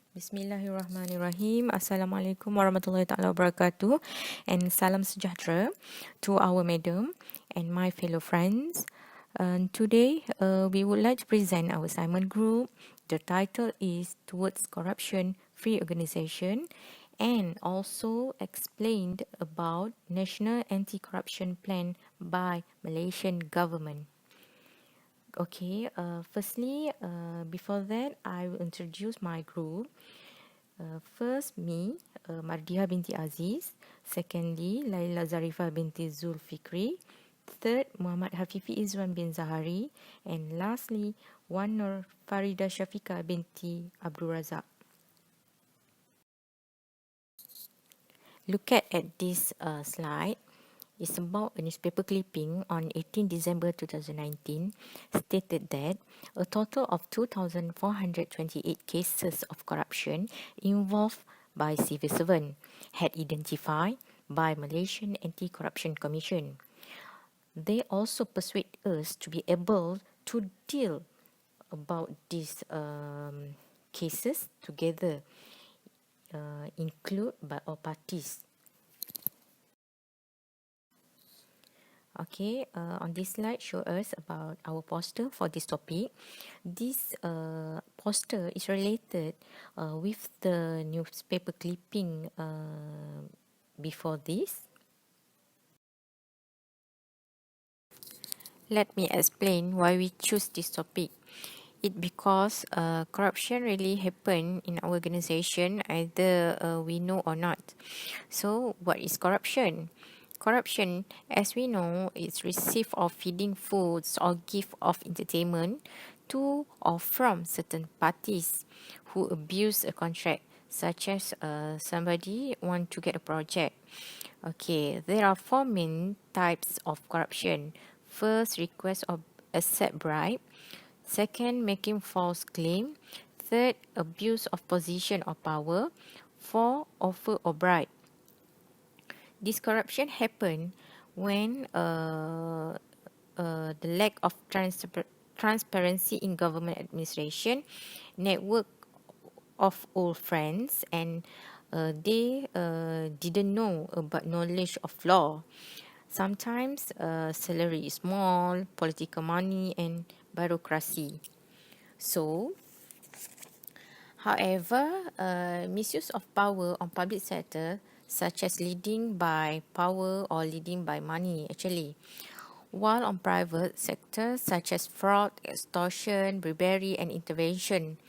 Bismillahirrahmanirrahim. Assalamualaikum warahmatullahi taala wabarakatuh, and salam sejahtera to our madam and my fellow friends. Today, we would like to present our assignment group. The title is Towards Corruption Free Organisation, and also explained about National Anti-Corruption Plan by Malaysian government. Okay, firstly, before that, I will introduce my group. First, me, Mardiha binti Aziz. Secondly, Laila Zarifah binti Zulfikri. Third, Muhammad Hafifi Izwan bin Zahari. And lastly, Wan Nur Farida Shafika binti Abdul Razak. Look at this slide. It's about a newspaper clipping on 18 December 2019 stated that a total of 2,428 cases of corruption involved by civil servant had identified by Malaysian Anti-Corruption Commission. They also persuade us to be able to deal about these cases together, include by all parties. Okay, on this slide show us about our poster for this topic. This poster is related with the newspaper clipping before this. Let me explain why we choose this topic. It because corruption really happen in our organization, either we know or not. So what is corruption? Corruption, as we know, is receipt of feeding foods or gift of entertainment to or from certain parties who abuse a contract, such as somebody want to get a project. Okay, there are four main types of corruption. First, request or accept bribe. Second, making false claim. Third, abuse of position or power. Four, offer or bribe. This corruption happen when the lack of transparency in government administration, network of old friends, and they didn't know about knowledge of law. Sometimes salary is small, political money, and bureaucracy. So, however, misuse of power on public sector, such as leading by power or leading by money, actually. While on private sector, such as fraud, extortion, bribery, and intervention.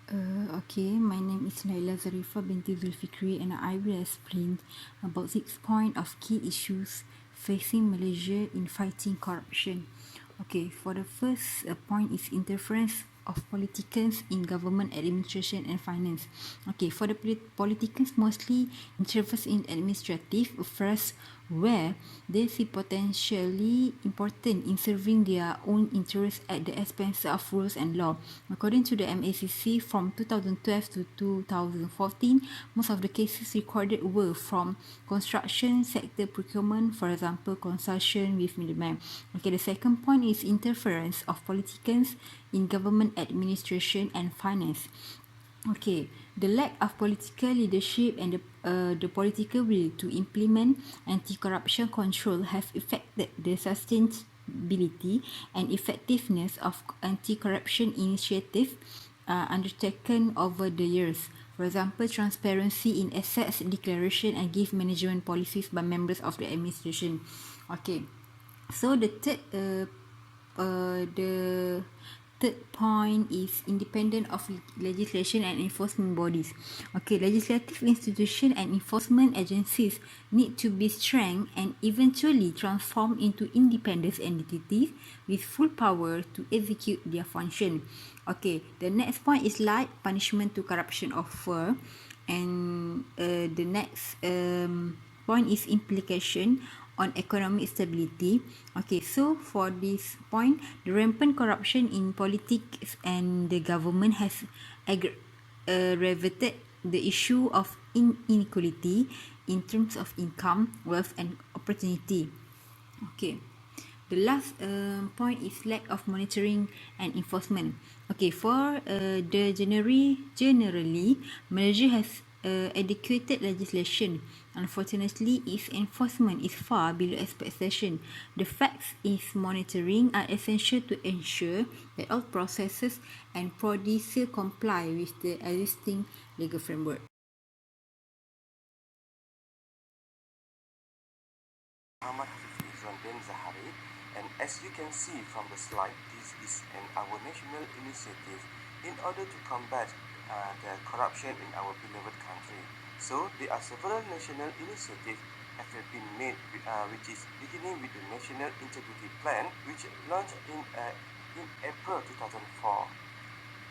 Okay, my name is Laila Zarifah binti Zulfikri, and I will explain about 6 points of key issues facing Malaysia in fighting corruption. Okay, for the first point is interference of politicians in government administration and finance. Okay, for the politicians mostly interferes in administrative affairs where they see potentially important in serving their own interests at the expense of rules and law. According to the MACC, from 2012 to 2014, most of the cases recorded were from construction sector procurement, for example, consortium with middlemen. Okay, the second point is interference of politicians in government administration and finance. Okay, the lack of political leadership and the political will to implement anti-corruption control have affected the sustainability and effectiveness of anti-corruption initiatives undertaken over the years. For example, transparency in assets declaration and gift management policies by members of the administration. Okay, so the third point is independent of legislation and enforcement bodies. Okay, legislative institutions and enforcement agencies need to be strengthened and eventually transformed into independent entities with full power to execute their function. Okay, the next point is light punishment to corruption offer, and the next point is implication on economic stability. Okay, so for this point, the rampant corruption in politics and the government has aggravated the issue of inequality in terms of income, wealth, and opportunity. Okay, The last point is lack of monitoring and enforcement. Okay, for generally, Malaysia has adequate legislation. Unfortunately, its enforcement is far below expectation. The facts is monitoring are essential to ensure that all processes and procedures comply with the existing legal framework. Muhammad Hafizan bin Zahari, and as you can see from the slide, this is our national initiative in order to combat the corruption in our beloved country. So there are several national initiatives that have been made, which is beginning with the National Integrity Plan, which launched in April 2004.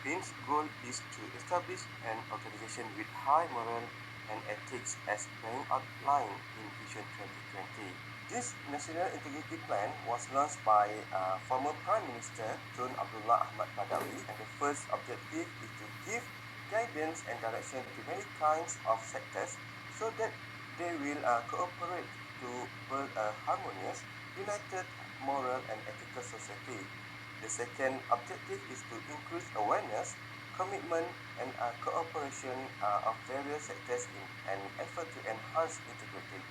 Bin's goal is to establish an organization with high moral and ethics as being outlined in Vision 2020. This National Integrity Plan was launched by former Prime Minister Tun Abdullah Ahmad Badawi, and the first objective is to give guidance and direction to many kinds of sectors so that they will cooperate to build a harmonious, united, moral and ethical society. The second objective is to increase awareness, commitment and cooperation of various sectors in an effort to enhance integrity,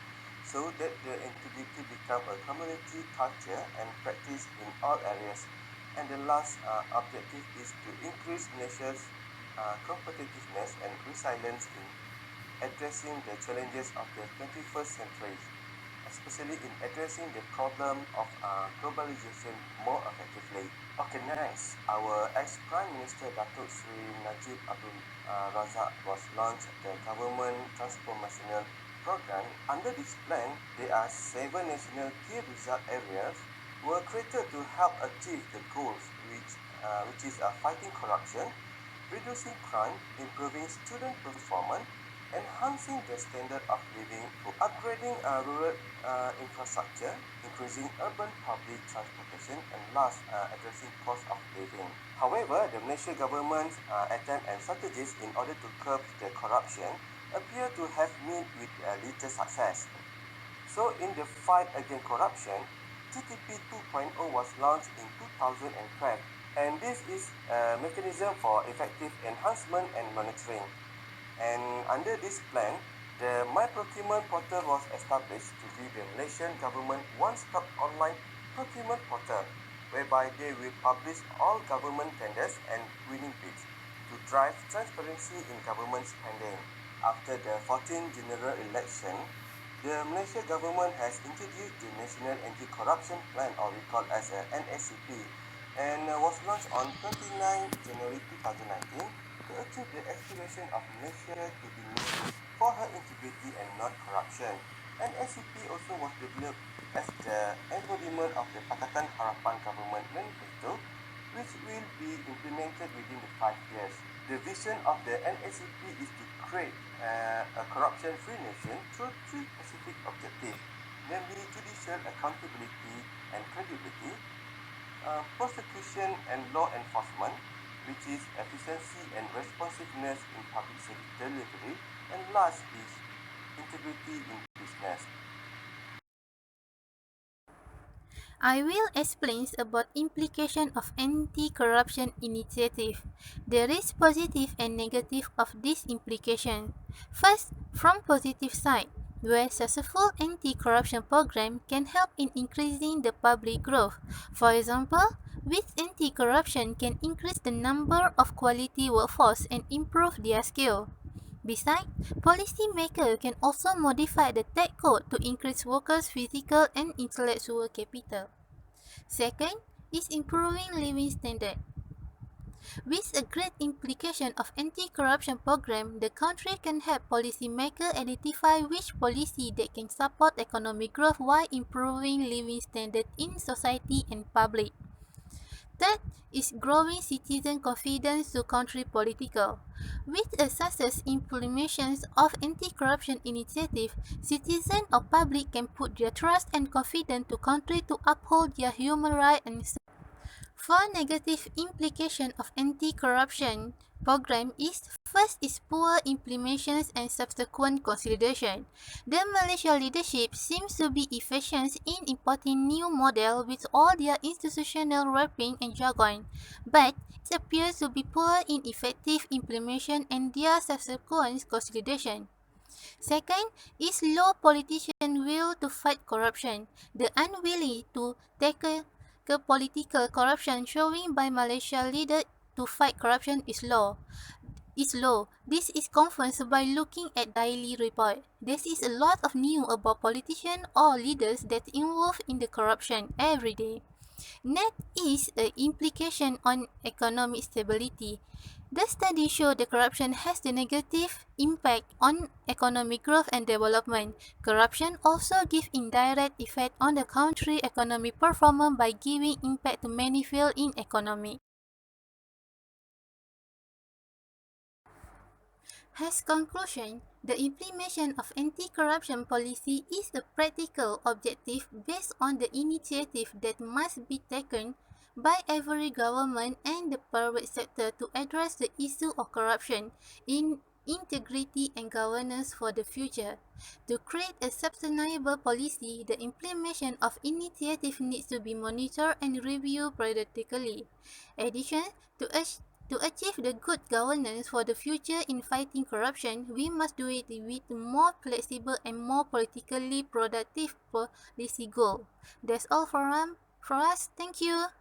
so that the integrity become a community culture and practice in all areas. And the last objective is to increase Malaysia's competitiveness and resilience in addressing the challenges of the 21st century, especially in addressing the problem of globalization more effectively. Okay, next, our ex-Prime Minister Datuk Sri Najib Abdul Razak was launched the Government Transformational Program. Under this plan, there are 7 national key result areas were created to help achieve the goals, which is fighting corruption, reducing crime, improving student performance, enhancing the standard of living, upgrading rural infrastructure, increasing urban public transportation, and last, addressing cost of living. However, the Malaysian government's attempt and strategies in order to curb the corruption appear to have met with little success. So in the fight against corruption, TTP 2.0 was launched in 2012, and this is a mechanism for effective enhancement and monitoring. And under this plan, the My Procurement Portal was established to be the Malaysian government one-stop online procurement portal, whereby they will publish all government tenders and winning bids to drive transparency in government spending. After the 14th general election, the Malaysian government has introduced the National Anti-Corruption Plan, or we call as a NACP, and was launched on 29 January 2019 to achieve the aspiration of Malaysia to be known for her integrity and not corruption. NACP also was developed as the embodiment of the Pakatan Harapan Government Manifesto, which will be implemented within the 5 years. The vision of the NACP is to create a corruption-free nation through 3 specific objectives, namely judicial accountability and credibility, prosecution and law enforcement, which is efficiency and responsiveness in public service delivery, and last is integrity in business. I will explain about implication of anti-corruption initiative. There is positive and negative of this implication. First, from positive side, where successful anti-corruption program can help in increasing the public growth. For example, with anti-corruption can increase the number of quality workforce and improve their skill. Besides, policymakers can also modify the tax code to increase workers' physical and intellectual capital. Second is improving living standard. With a great implication of anti-corruption program, the country can help policymakers identify which policy that can support economic growth while improving living standard in society and public. Third is growing citizen confidence to country political. With a success implementation of anti-corruption initiative, citizens or public can put their trust and confidence to country to uphold their human rights and For negative implication of anti-corruption program is first is poor implementations and subsequent consolidation. The Malaysia leadership seems to be efficient in importing new model with all their institutional wrapping and jargon, but it appears to be poor in effective implementation and their subsequent consolidation. Second is low politician will to fight corruption. The unwilling to tackle political corruption showing by Malaysia leader to fight corruption is low. This is confirmed by looking at daily report. There is a lot of new about politicians or leaders that involved in the corruption every day. Next is the implication on economic stability. The study showed the corruption has the negative impact on economic growth and development. Corruption also gives indirect effect on the country economic performance by giving impact to many fields in economy. As conclusion, the implementation of anti-corruption policy is a practical objective based on the initiative that must be taken by every government and the private sector to address the issue of corruption in integrity and governance for the future. To create a sustainable policy, the implementation of initiative needs to be monitored and reviewed periodically. Addition, to to achieve the good governance for the future in fighting corruption, we must do it with more flexible and more politically productive policy goal. That's all for us. Thank you.